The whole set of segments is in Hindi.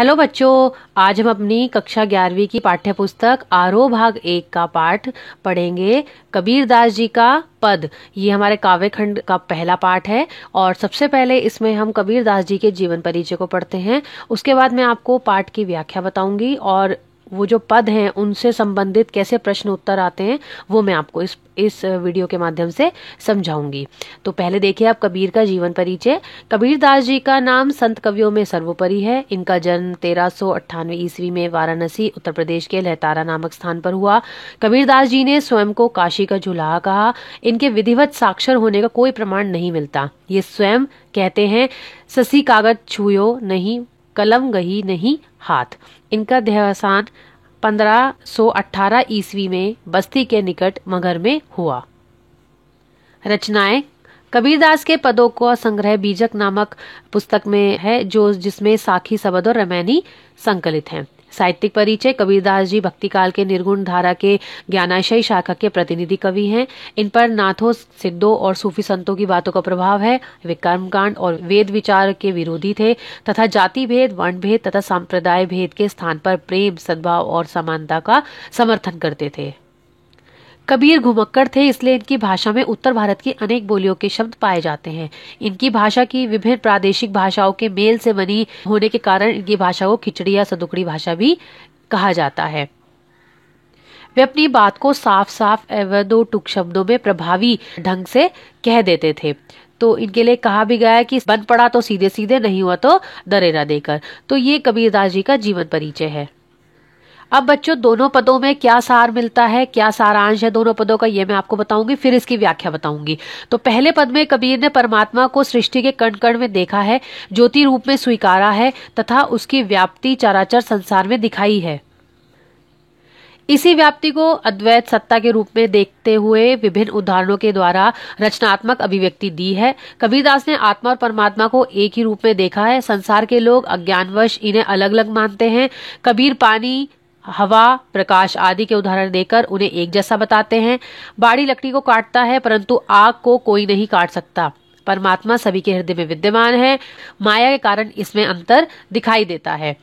हेलो बच्चों, आज हम अपनी कक्षा 11वीं की पाठ्य पुस्तक आरोह भाग 1 का पाठ पढ़ेंगे। कबीरदास जी का पद, ये हमारे काव्य खंड का पहला पाठ है। और सबसे पहले इसमें हम कबीरदास जी के जीवन परिचय को पढ़ते हैं। उसके बाद मैं आपको पाठ की व्याख्या बताऊंगी और वो जो पद हैं उनसे संबंधित कैसे प्रश्न उत्तर आते हैं वो मैं आपको इस वीडियो के माध्यम से समझाऊंगी। तो पहले देखिए आप कबीर का जीवन परिचय। कबीरदास जी का नाम संत कवियों में सर्वोपरि है। इनका जन्म 1398 ईस्वी में वाराणसी उत्तर प्रदेश के लहतारा नामक स्थान पर हुआ। कबीरदास जी ने स्वयं को काशी का जुलाहा कहा। इनके विधिवत साक्षर होने का कोई प्रमाण नहीं मिलता। ये स्वयं कहते हैं, ससी कागज छुयो नहीं, कलम गही नहीं हाथ। इनका देहावसान 1518 ईस्वी में बस्ती के निकट मगहर में हुआ। रचनाएं। कबीरदास के पदों का संग्रह बीजक नामक पुस्तक में है, जिसमें साखी शबद और रामायणी संकलित हैं। साहित्यिक परिचय। कबीरदास जी भक्ति काल के निर्गुण धारा के ज्ञानाशयी शाखा के प्रतिनिधि कवि हैं। इन पर नाथों, सिद्धों और सूफी संतों की बातों का प्रभाव है। वे कर्मकांड और वेद विचार के विरोधी थे तथा जाति भेद, वर्ण भेद तथा संप्रदाय भेद के स्थान पर प्रेम, सद्भाव और समानता का समर्थन करते थे। कबीर घुमक्कड़ थे, इसलिए इनकी भाषा में उत्तर भारत की अनेक बोलियों के शब्द पाए जाते हैं। इनकी भाषा की विभिन्न प्रादेशिक भाषाओं के मेल से बनी होने के कारण इनकी भाषा को खिचड़ी या सदुकड़ी भाषा भी कहा जाता है। वे अपनी बात को साफ साफ एवं दो टूक शब्दों में प्रभावी ढंग से कह देते थे। तो इनके लिए कहा भी गया है कि बन पड़ा तो सीधे सीधे, नहीं हुआ तो दरेरा देकर। तो ये कबीरदास जी का जीवन परिचय है। अब बच्चों, दोनों पदों में क्या सार मिलता है, क्या सारांश है दोनों पदों का, ये मैं आपको बताऊंगी, फिर इसकी व्याख्या बताऊंगी। तो पहले पद में कबीर ने परमात्मा को सृष्टि के कण कण में देखा है, ज्योति रूप में स्वीकारा है तथा उसकी व्याप्ति चराचर संसार में दिखाई है। इसी व्याप्ति को अद्वैत सत्ता के रूप में देखते हुए विभिन्न उदाहरणों के द्वारा रचनात्मक अभिव्यक्ति दी है। कबीरदास ने आत्मा और परमात्मा को एक ही रूप में देखा है। संसार के लोग अज्ञानवश इन्हें अलग अलग मानते हैं। कबीर पानी, हवा, प्रकाश आदि के उदाहरण देकर उन्हें एक जैसा बताते हैं। बाड़ी लकड़ी को काटता है परंतु आग को कोई नहीं काट सकता। परमात्मा सभी के हृदय में विद्यमान है, माया के कारण इसमें अंतर दिखाई देता है।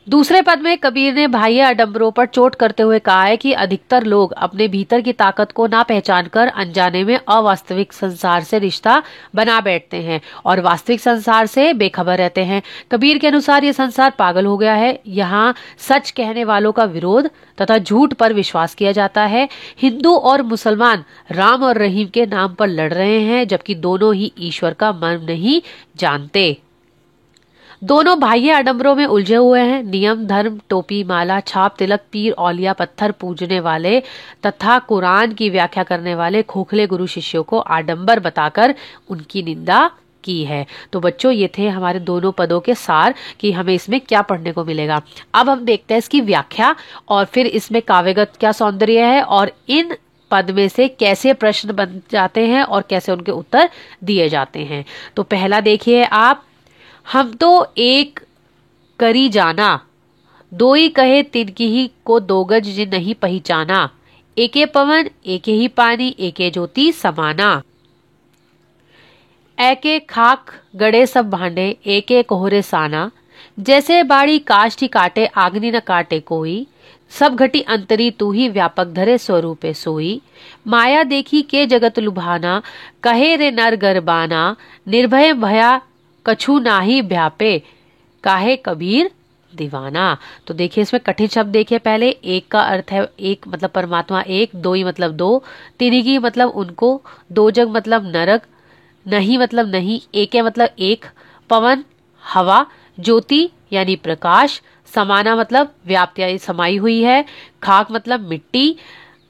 दूसरे पद में कबीर ने बाह्य आडंबरों पर चोट करते हुए कहा है कि अधिकतर लोग अपने भीतर की ताकत को ना पहचानकर अनजाने में अवास्तविक संसार से रिश्ता बना बैठते हैं और वास्तविक संसार से बेखबर रहते हैं। कबीर के अनुसार ये संसार पागल हो गया है। यहाँ सच कहने वालों का विरोध तथा झूठ पर विश्वास किया जाता है। हिंदू और मुसलमान राम और रहीम के नाम पर लड़ रहे हैं, जबकि दोनों ही ईश्वर का मर्म नहीं जानते। दोनों बाह्य आडंबरों में उलझे हुए हैं। नियम, धर्म, टोपी, माला, छाप, तिलक, पीर, औलिया, पत्थर पूजने वाले तथा कुरान की व्याख्या करने वाले खोखले गुरु शिष्यों को आडंबर बताकर उनकी निंदा की है। तो बच्चों, ये थे हमारे दोनों पदों के सार कि हमें इसमें क्या पढ़ने को मिलेगा। अब हम देखते हैं इसकी व्याख्या और फिर इसमें काव्यगत क्या सौंदर्य है और इन पद में से कैसे प्रश्न बन जाते हैं और कैसे उनके उत्तर दिए जाते हैं। तो पहला देखिए आप, हम तो एक करी जाना, दो ही कहे तिनकी ही को दो गज जिन नहीं पहचाना, एके पवन एके ही पानी एके ज्योति समाना, एके खाक गड़े सब भांडे एके कोहरे साना, जैसे बाड़ी काष्ठी काटे आग्नि न काटे कोई, सब घटी अंतरी तू ही व्यापक धरे स्वरूपे सोई, माया देखी के जगत लुभाना, कहे रे नर गरबाना, निर्भय भया कछु नाही भ्यापे, काहे कबीर दीवाना। तो देखिए इसमें कठिन शब्द देखिए। पहले एक का अर्थ है एक मतलब परमात्मा एक, दो ही मतलब दो, तिनिगी मतलब उनको, दो जग मतलब नरक, नहीं मतलब नहीं, एके मतलब एक, पवन हवा, ज्योति यानी प्रकाश, समाना मतलब व्याप्त यानी समाई हुई है, खाक मतलब मिट्टी,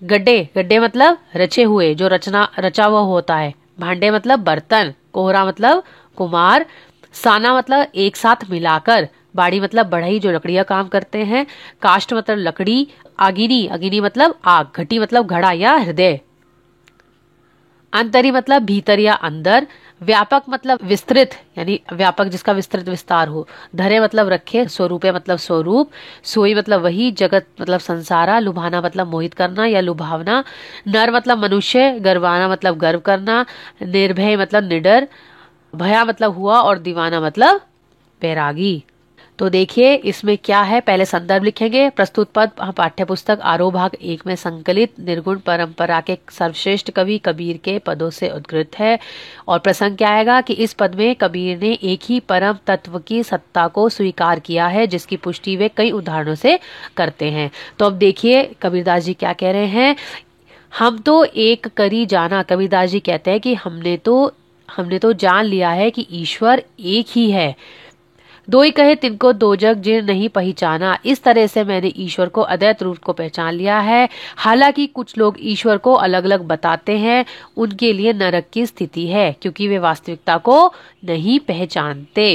गड्ढे गड्ढे मतलब रचे हुए जो रचा हुआ होता है, भांडे मतलब बर्तन, कोहरा मतलब कुमार, साना मतलब एक साथ मिलाकर, बाड़ी मतलब बढ़ई जो लकड़ियां काम करते हैं, काष्ठ मतलब लकड़ी, अगिनी अगिनी मतलब आग, घटी मतलब घड़ा या हृदय, अंतरी मतलब भीतर या अंदर, व्यापक मतलब विस्तृत यानी व्यापक जिसका विस्तृत विस्तार हो, धरे मतलब रखे, स्वरूपे मतलब स्वरूप, सोई मतलब वही, जगत मतलब संसारा, लुभाना मतलब मोहित करना या लुभावना, नर मतलब मनुष्य, गर्वाना मतलब गर्व करना, निर्भय मतलब निडर, भया मतलब हुआ और दीवाना मतलब बैरागी। तो देखिए इसमें क्या है, पहले संदर्भ लिखेंगे। प्रस्तुत पद पाठ्य पुस्तक आरोह भाग 1 में संकलित निर्गुण परंपरा के सर्वश्रेष्ठ कवि कबीर के पदों से उद्गृत है। और प्रसंग क्या आएगा कि इस पद में कबीर ने एक ही परम तत्व की सत्ता को स्वीकार किया है, जिसकी पुष्टि वे कई उदाहरणों से करते हैं। तो अब देखिए कबीरदास जी क्या कह रहे हैं। हम तो एक करी जाना, कबीरदास जी कहते हैं कि हमने तो जान लिया है कि ईश्वर एक ही है। दो ही कहे तिनको दो जग जिन नहीं पहचाना, इस तरह से मैंने ईश्वर को अद्वैत रूप को पहचान लिया है। हालांकि कुछ लोग ईश्वर को अलग अलग बताते हैं, उनके लिए नरक की स्थिति है, क्योंकि वे वास्तविकता को नहीं पहचानते।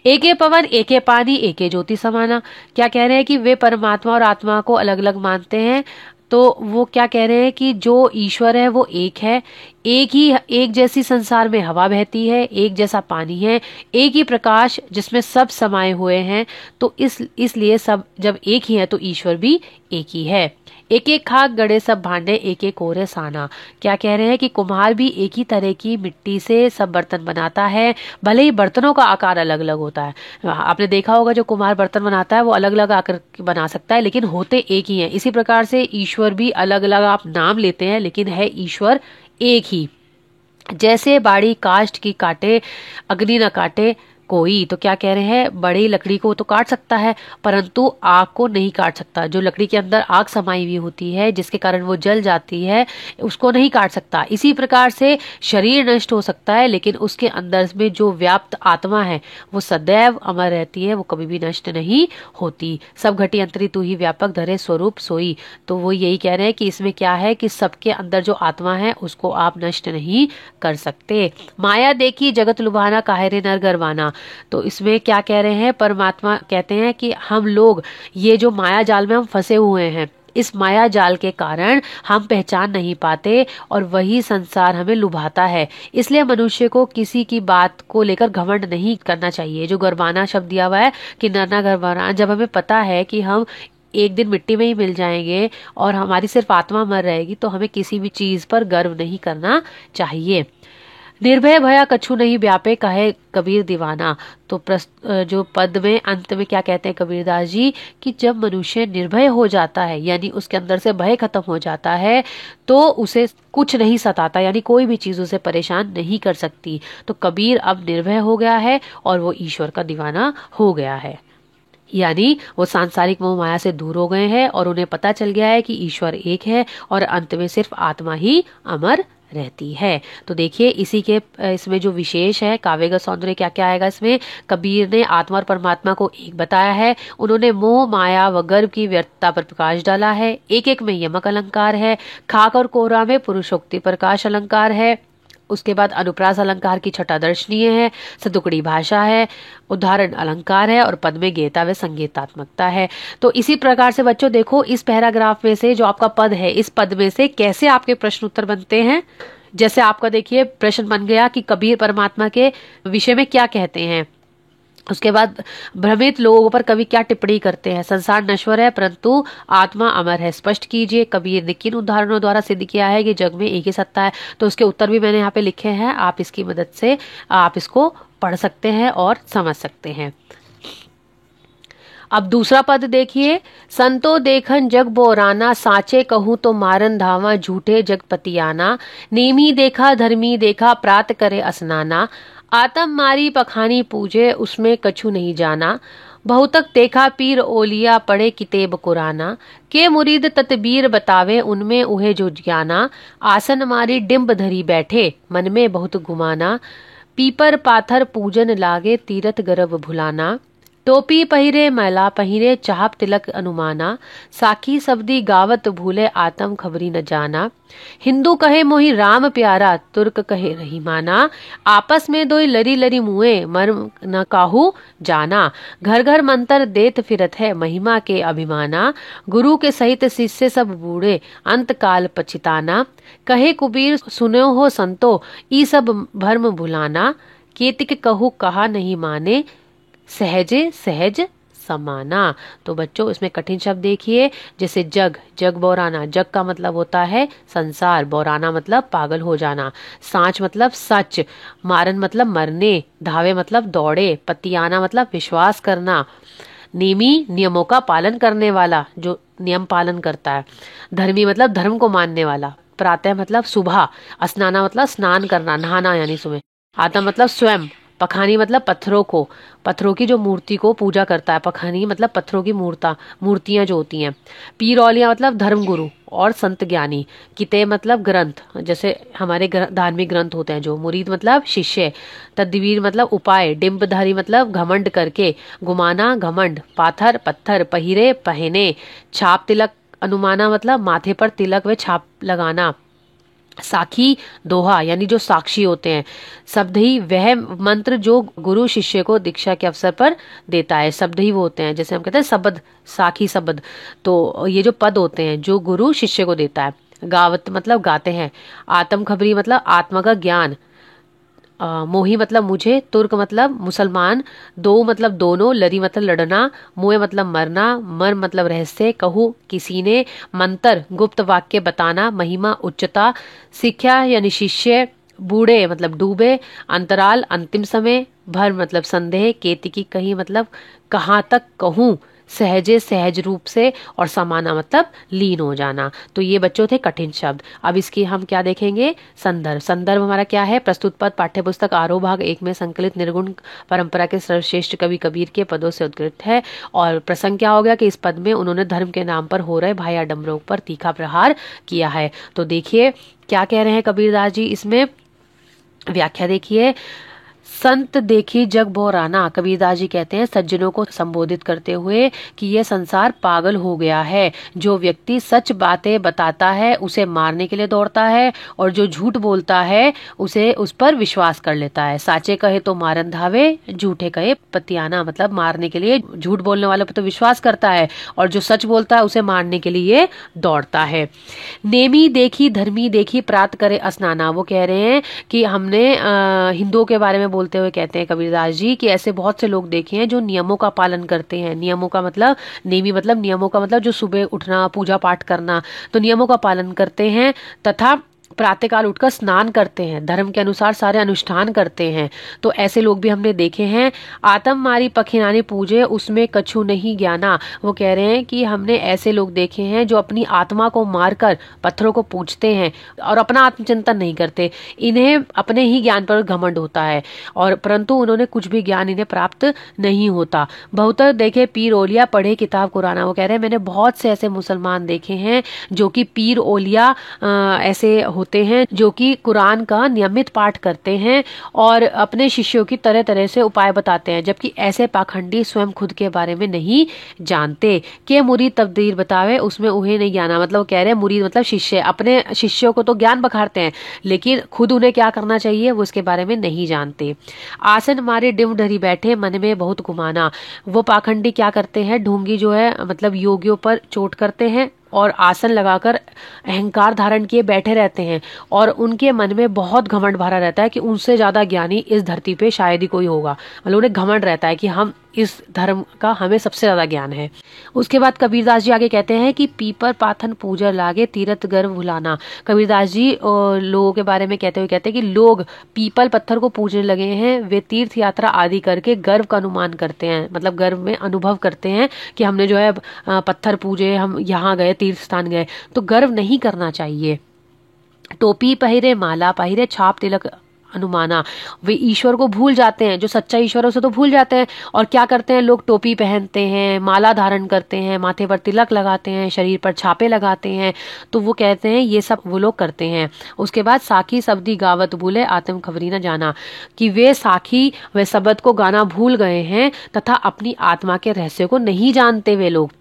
एके पवन एके पानी एके ज्योति समाना, क्या कह रहे हैं कि वे परमात्मा और आत्मा को अलग अलग मानते हैं। तो वो क्या कह रहे हैं कि जो ईश्वर है वो एक है, एक जैसी संसार में हवा बहती है, एक जैसा पानी है, एक ही प्रकाश जिसमें सब समाये हुए हैं। तो इसलिए सब जब एक ही है तो ईश्वर भी एक ही है। एक एक खाक गड़े सब भांडे एक एक कोरे साना, क्या कह रहे हैं कि कुम्हार भी एक ही तरह की मिट्टी से सब बर्तन बनाता है, भले ही बर्तनों का आकार अलग अलग होता है। आपने देखा होगा जो कुम्हार बर्तन बनाता है वो अलग अलग आकार बना सकता है, लेकिन होते एक ही हैं। इसी प्रकार से ईश्वर भी अलग अलग आप नाम लेते हैं, लेकिन है ईश्वर एक ही। जैसे बाड़ी काष्ठ की काटे अग्नि न काटे कोई, तो क्या कह रहे हैं, बड़ी लकड़ी को तो काट सकता है परंतु आग को नहीं काट सकता। जो लकड़ी के अंदर आग समाई हुई होती है जिसके कारण वो जल जाती है, उसको नहीं काट सकता। इसी प्रकार से शरीर नष्ट हो सकता है, लेकिन उसके अंदर में जो व्याप्त आत्मा है वो सदैव अमर रहती है, वो कभी भी नष्ट नहीं होती। सब घटी अंतरी तू ही व्यापक धरे स्वरूप सोई। तो वो यही कह रहे हैं कि इसमें क्या है कि सबके अंदर जो आत्मा है उसको आप नष्ट नहीं कर सकते। माया देखी जगत लुभाना काहे रे नर गरवाना, तो इसमें क्या कह रहे हैं, परमात्मा कहते हैं कि हम लोग ये जो माया जाल में हम फंसे हुए हैं, इस माया जाल के कारण हम पहचान नहीं पाते और वही संसार हमें लुभाता है। इसलिए मनुष्य को किसी की बात को लेकर घमंड नहीं करना चाहिए। जो गरबाना शब्द दिया हुआ है कि नरना गरबाना, जब हमें पता है कि हम एक दिन मिट्टी में ही मिल जाएंगे और हमारी सिर्फ आत्मा मर रहेगी, तो हमें किसी भी चीज पर गर्व नहीं करना चाहिए। निर्भय भया कछु नहीं व्यापे कहे कबीर दीवाना, तो जो पद में अंत में क्या कहते हैं कबीरदास जी कि जब मनुष्य निर्भय हो जाता है, यानी उसके अंदर से भय खत्म हो जाता है, तो उसे कुछ नहीं सताता, यानी कोई भी चीज उसे परेशान नहीं कर सकती। तो कबीर अब निर्भय हो गया है और वो ईश्वर का दीवाना हो गया है, यानी वो सांसारिक मोह माया से दूर हो गए हैं और उन्हें पता चल गया है कि ईश्वर एक है और अंत में सिर्फ आत्मा ही अमर रहती है। तो देखिए इसी के इसमें जो विशेष है काव्यगत सौंदर्य क्या क्या आएगा इसमें। कबीर ने आत्मा और परमात्मा को एक बताया है। उन्होंने मोह माया व गर्भ की व्यर्थता पर प्रकाश डाला है। एक एक में यमक अलंकार है, खाक और कोहरा में पुरुषोक्ति प्रकाश अलंकार है। उसके बाद अनुप्रास अलंकार की छटा दर्शनीय है, सदुकड़ी भाषा है, उदाहरण अलंकार है और पद में गेयता व संगीतात्मकता है। तो इसी प्रकार से बच्चों देखो इस पैराग्राफ में से जो आपका पद है, इस पद में से कैसे आपके प्रश्न उत्तर बनते हैं। जैसे आपका देखिए प्रश्न बन गया कि कबीर परमात्मा के विषय में क्या कहते हैं। उसके बाद भ्रमित लोगों पर कवि क्या टिप्पणी करते हैं। संसार नश्वर है परंतु आत्मा अमर है, स्पष्ट कीजिए। कबीर ने किन उदाहरणों द्वारा सिद्ध किया है कि जग में एक ही सत्ता है। तो उसके उत्तर भी मैंने यहाँ पे लिखे हैं, आप इसकी मदद से आप इसको पढ़ सकते हैं और समझ सकते हैं। अब दूसरा पद देखिए, संतो देखन जग बोराना, साचे कहूँ तो मारन धावा, झूठे जगपतियाना, नेमी देखा धर्मी देखा, प्रात करे असनाना, आतम मारी पखानी पूजे, उसमें कछु नहीं जाना, बहुतक देखा पीर ओलिया, पढ़े कितेब कुराना, के मुरीद ततबीर बतावे, उनमें उहे जो ज्ञाना, आसन मारी डिम्ब धरी बैठे, मन में बहुत गुमाना, पीपर पाथर पूजन लागे, तीरथ गर्भ भुलाना, टोपी पहिरे मैला पहिरे, चाहप तिलक अनुमाना, साखी सब्दी गावत भूले, आतम खबरी न जाना, हिंदू कहे मोहि राम प्यारा, तुर्क कहे रही माना, आपस में दोई लरी लरी मुए, मर्म न काहू जाना, घर घर मंत्र देत फिरत है, महिमा के अभिमाना, गुरु के सहित शिष्य सब बूढ़े, अंत काल पछिताना, कहे कुबीर सुनो हो संतो, ई सब भर्म भुलाना, केतिक कहू कहा नहीं माने, सहजे सहज समाना। तो बच्चों इसमें कठिन शब्द देखिए, जैसे जग, जग बौराना। जग का मतलब होता है संसार, बौराना मतलब पागल हो जाना। सांच मतलब सच, मारन मतलब मरने, धावे मतलब दौड़े, पतियाना मतलब विश्वास करना, नेमी नियमों का पालन करने वाला, जो नियम पालन करता है, धर्मी मतलब धर्म को मानने वाला, प्रातः मतलब सुबह, स्नाना मतलब स्नान करना, नहाना यानी सुबह, आता मतलब स्वयं, पखानी मतलब पत्थरों को, पत्थरों की जो मूर्ति को पूजा करता है, पखानी मतलब पत्थरों की मूर्तियां जो होती हैं, पीर औलिया मतलब धर्मगुरु और संत ज्ञानी, किते मतलब ग्रंथ, जैसे हमारे धार्मिक ग्रंथ होते हैं जो, मुरीद मतलब शिष्य, तदवीर मतलब उपाय, डिम्बधारी मतलब घमंड करके, गुमाना घमंड, पाथर पत्थर, पहिरे पहने, छाप तिलक अनुमाना मतलब माथे पर तिलक व छाप लगाना, साखी दोहा यानी जो साक्षी होते हैं, शब्द ही वह मंत्र जो गुरु शिष्य को दीक्षा के अवसर पर देता है, शब्द ही वो होते हैं, जैसे हम कहते हैं शब्द, साखी शब्द, तो ये जो पद होते हैं जो गुरु शिष्य को देता है। गावत मतलब गाते हैं, आत्म खबरी मतलब आत्मा का ज्ञान, मोही मतलब मुझे, तुर्क मतलब मुसलमान, दो मतलब दोनों, लड़ी मतलब लड़ना, मोह मतलब मरना, मर मतलब रहस्य, कहू किसी ने, मंत्र गुप्त वाक्य बताना, महिमा उच्चता, शिक्षा यानी शिष्य, बूढ़े मतलब डूबे, अंतराल अंतिम समय, भर मतलब संदेह, केतिकी कहीं मतलब कहाँ तक कहूँ, सहजे सहज रूप से, और समाना मतलब लीन हो जाना। तो ये बच्चों थे कठिन शब्द। अब इसकी हम क्या देखेंगे, संदर्भ। संदर्भ हमारा क्या है, प्रस्तुत पद पाठ्यपुस्तक आरोह भाग 1 में संकलित निर्गुण परंपरा के सर्वश्रेष्ठ कवि कबीर के पदों से उद्गृत है। और प्रसंग क्या हो गया कि इस पद में उन्होंने धर्म के नाम पर हो रहे भाई आडम्बरों पर तीखा प्रहार किया है। तो देखिए क्या कह रहे हैं कबीरदास जी इसमें, व्याख्या देखिए। संत देखी जग बोराना, कबीरदास जी कहते हैं सज्जनों को संबोधित करते हुए कि यह संसार पागल हो गया है। जो व्यक्ति सच बातें बताता है उसे मारने के लिए दौड़ता है, और जो झूठ बोलता है उसे उस पर विश्वास कर लेता है। साचे कहे तो मारन धावे, झूठे कहे पतियाना, मतलब मारने के लिए झूठ बोलने वाले पर तो विश्वास करता है, और जो सच बोलता है उसे मारने के लिए दौड़ता है। नेमी देखी धर्मी देखी प्रात करे स्नाना, वो कह रहे हैं कि हमने हिंदुओं के बारे में बोलते हुए कहते हैं कबीरदास जी कि ऐसे बहुत से लोग देखे हैं जो नियमों का पालन करते हैं। नियमों का मतलब, नेमी मतलब नियमों का मतलब जो सुबह उठना, पूजा पाठ करना, तो नियमों का पालन करते हैं, तथा प्रातःकाल उठकर स्नान करते हैं, धर्म के अनुसार सारे अनुष्ठान करते हैं। तो ऐसे लोग भी हमने देखे हैं। आत्म मारी पखिनानी पूजे उसमें कछु नहीं ज्ञाना, वो कह रहे हैं कि हमने ऐसे लोग देखे हैं जो अपनी आत्मा को मारकर पत्थरों को पूजते हैं और अपना आत्मचिंतन नहीं करते। इन्हें अपने ही ज्ञान पर घमंड होता है, और परंतु उन्होंने कुछ भी ज्ञान इन्हें प्राप्त नहीं होता। बहुत देखे पीर ओलिया पढ़े किताब कुराना, वो कह रहे हैं मैंने बहुत से ऐसे मुसलमान देखे हैं जो कि पीर ओलिया ऐसे होते हैं जो कि कुरान का नियमित पाठ करते हैं और अपने शिष्यों की तरह तरह से उपाय बताते हैं, जबकि ऐसे पाखंडी स्वयं खुद के बारे में नहीं जानते। के मुरीद तब्दीर बतावे उसमें उन्हें नहीं ज्ञाना, मतलब कह रहे हैं मुरीद मतलब शिष्य, अपने शिष्यों को तो ज्ञान बखारते हैं लेकिन खुद उन्हें क्या करना चाहिए वो इसके बारे में नहीं जानते। आसन मारे डिम ढरी बैठे मन में बहुत गुमाना, वो पाखंडी क्या करते हैं, ढोंगी जो है मतलब योगियों पर चोट करते हैं और आसन लगाकर अहंकार धारण किए बैठे रहते हैं, और उनके मन में बहुत घमंड भरा रहता है कि उनसे ज्यादा ज्ञानी इस धरती पे शायद ही कोई होगा। मतलब उन्हें घमंड रहता है कि हम इस धर्म का, हमें सबसे ज्यादा ज्ञान है। उसके बाद कबीरदास जी आगे कहते हैं कि पीपर पाथन पूजा लागे तीरथ गर्व भुलाना। कबीरदास जी लोगों के बारे में कहते हुए कहते हैं कि लोग पीपल पत्थर को पूजने लगे हैं, वे तीर्थ यात्रा आदि करके गर्व का अनुमान करते हैं, मतलब गर्व में अनुभव करते हैं कि हमने जो है पत्थर पूजे, हम यहाँ गए, तीर्थ स्थान गए। तो गर्व नहीं करना चाहिए। टोपी पहिरे माला पहिरे छाप तिलक अनुमाना, वे ईश्वर को भूल जाते हैं, जो सच्चा ईश्वर है उसे तो भूल जाते हैं, और क्या करते हैं लोग, टोपी पहनते हैं, माला धारण करते हैं, माथे पर तिलक लगाते हैं, शरीर पर छापे लगाते हैं। तो वो कहते हैं ये सब वो लोग करते हैं। उसके बाद साखी शब्दी गावत भूले आत्म खबरी न जाना, कि वे साखी वे शब्द को गाना भूल गए हैं तथा अपनी आत्मा के रहस्य को नहीं जानते वे लोग।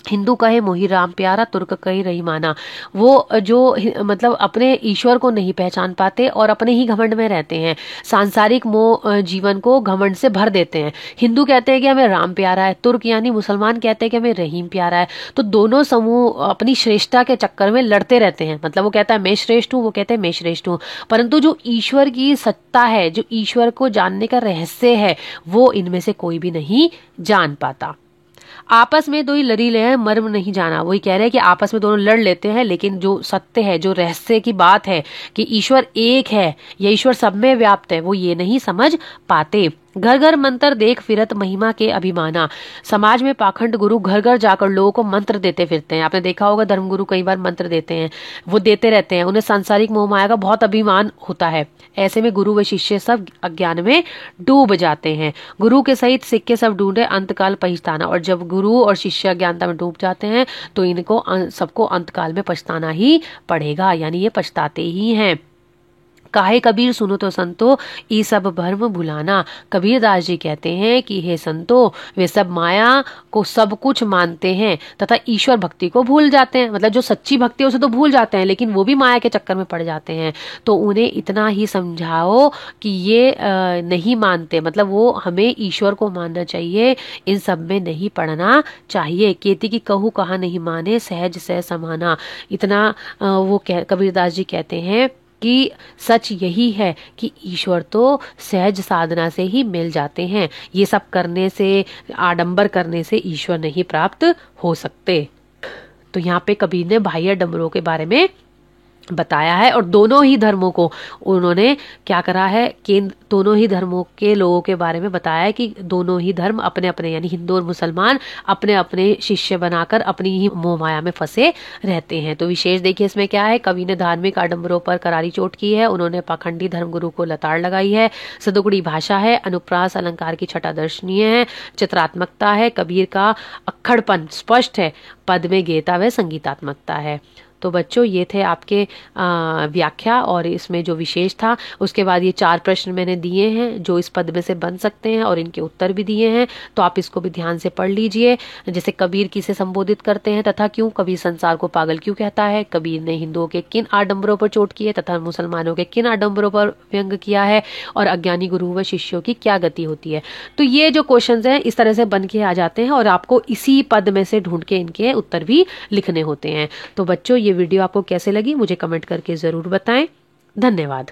हिंदू कहे मोहि राम प्यारा, तुर्क कहे रही माना। वो जो मतलब अपने ईश्वर को नहीं पहचान पाते और अपने ही घमंड में रहते हैं, सांसारिक मोह जीवन को घमंड से भर देते हैं। हिंदू कहते हैं कि हमें राम प्यारा है, तुर्क यानी मुसलमान कहते हैं कि हमें रहीम प्यारा है। तो दोनों समूह अपनी श्रेष्ठता के चक्कर में लड़ते रहते हैं। मतलब वो कहता है मैं श्रेष्ठ हूँ, वो कहते हैं मैं श्रेष्ठ हूँ, परंतु जो ईश्वर की सत्ता है, जो ईश्वर को जानने का रहस्य है, वो इनमें से कोई भी नहीं जान पाता। आपस में दो ही लड़ी ले हैं, मर्म नहीं जाना। वही कह रहे हैं कि आपस में दोनों लड़ लेते हैं, लेकिन जो सत्य है, जो रहस्य की बात है कि ईश्वर एक है या ईश्वर सब में व्याप्त है, वो ये नहीं समझ पाते। घर घर मंत्र देख फिरत महिमा के अभिमाना। समाज में पाखंड गुरु घर घर जाकर लोगों को मंत्र देते फिरते हैं। आपने देखा होगा धर्मगुरु कई बार मंत्र देते हैं, वो देते रहते हैं, उन्हें सांसारिक मोह माया का बहुत अभिमान होता है। ऐसे में गुरु व शिष्य सब अज्ञान में डूब जाते हैं। गुरु के सहित सिक्के सब ढूंढे अंतकाल पछताना। और जब गुरु और शिष्य अज्ञानता में डूब जाते हैं तो इनको सबको अंतकाल में पछताना ही पड़ेगा, यानी ये पछताते ही हैं। काहे कबीर सुनो तो संतो, ई सब भर्म भुलाना। कबीर दास जी कहते हैं कि हे संतो, वे सब माया को सब कुछ मानते हैं तथा ईश्वर भक्ति को भूल जाते हैं। मतलब जो सच्ची भक्ति है उसे तो भूल जाते हैं, लेकिन वो भी माया के चक्कर में पड़ जाते हैं। तो उन्हें इतना ही समझाओ कि ये नहीं मानते, मतलब वो हमें ईश्वर को मानना चाहिए, इन सब में नहीं पड़ना चाहिए। केती की कहू कहा नहीं माने, सहज सह समाना। इतना वो कबीरदास जी कहते हैं कि सच यही है कि ईश्वर तो सहज साधना से ही मिल जाते हैं। ये सब करने से, आडंबर करने से ईश्वर नहीं प्राप्त हो सकते। तो यहाँ पे कबीर ने बाह्य डंबरों के बारे में बताया है और दोनों ही धर्मों को उन्होंने क्या करा है, केंद्र दोनों ही धर्मों के लोगों के बारे में बताया है कि दोनों ही धर्म अपने अपने, यानी हिंदू और मुसलमान अपने अपने शिष्य बनाकर अपनी ही मोह माया में फंसे रहते हैं। तो विशेष देखिए इसमें क्या है, कवि ने धार्मिक आडंबरों पर करारी चोट की है, उन्होंने पाखंडी धर्मगुरु को लताड़ लगाई है, सदुगुड़ी भाषा है, अनुप्रास अलंकार की छटा दर्शनीय है, चित्रात्मकता है, कबीर का अक्खड़पन स्पष्ट है, पद में गेता व संगीतात्मकता है। तो बच्चों ये थे आपके व्याख्या और इसमें जो विशेष था। उसके बाद ये 4 प्रश्न मैंने दिए हैं जो इस पद में से बन सकते हैं और इनके उत्तर भी दिए हैं, तो आप इसको भी ध्यान से पढ़ लीजिए। जैसे कबीर किसे संबोधित करते हैं तथा क्यों, कबीर संसार को पागल क्यों कहता है, कबीर ने हिंदुओं के किन आडंबरों पर चोट की है तथा मुसलमानों के किन आडंबरों पर व्यंग किया है, और अज्ञानी गुरु व शिष्यों की क्या गति होती है। तो ये जो क्वेश्चन है इस तरह से बन के आ जाते हैं और आपको इसी पद में से ढूंढ के इनके उत्तर भी लिखने होते हैं। तो बच्चों ये वीडियो आपको कैसे लगी मुझे कमेंट करके जरूर बताएं। धन्यवाद।